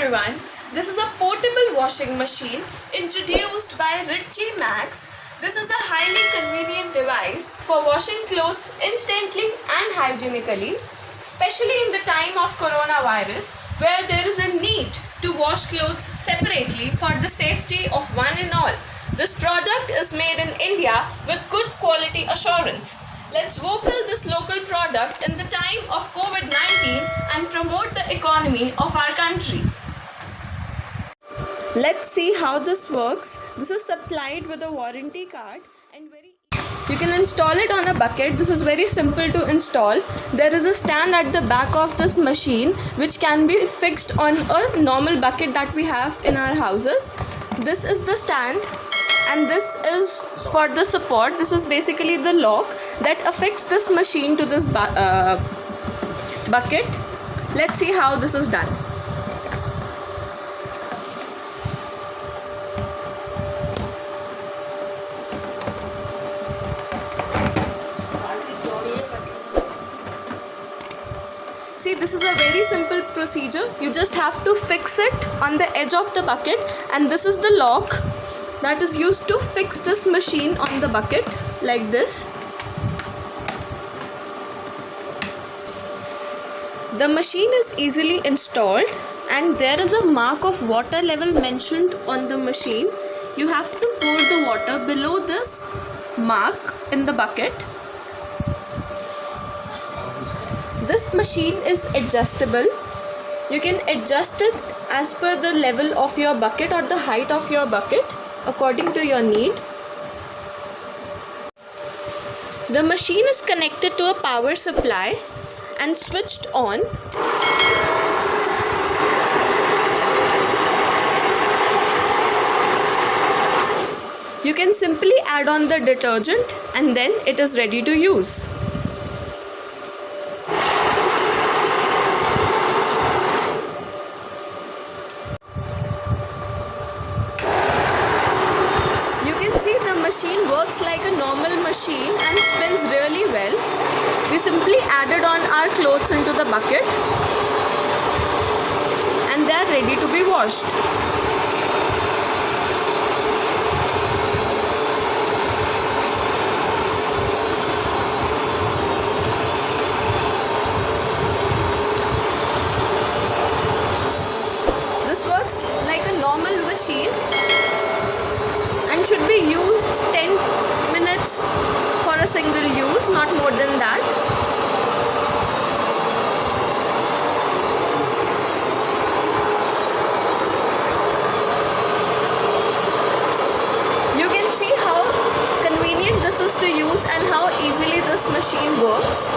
everyone, this is a portable washing machine introduced by Ritchie Max. This is a highly convenient device for washing clothes instantly and hygienically, especially in the time of coronavirus where there is a need to wash clothes separately for the safety of one and all. This product is made in India with good quality assurance. Let's vocal this local product in the time of COVID-19 and promote the economy of our country. Let's see how this works. This is supplied with a warranty card and you can install it on a bucket. This is very simple to install. There is a stand at the back of this machine which can be fixed on a normal bucket that we have in our houses. This is the stand and this is for the support. This is basically the lock that affixes this machine to this bucket. Let's see how this is done. See, this is a very simple procedure. You just have to fix it on the edge of the bucket, and this is the lock that is used to fix this machine on the bucket like this. The machine is easily installed and there is a mark of water level mentioned on the machine. You have to pour the water below this mark in the bucket. This machine is adjustable. You can adjust it as per the level of your bucket or the height of your bucket according to your need. The machine is connected to a power supply and switched on. You can simply add on the detergent and then it is ready to use. The machine works like a normal machine and spins really well. We simply added on our clothes into the bucket and they are ready to be washed. This works like a normal machine and should be used 10 minutes for a single use, not more than that. You can see how convenient this is to use and how easily this machine works.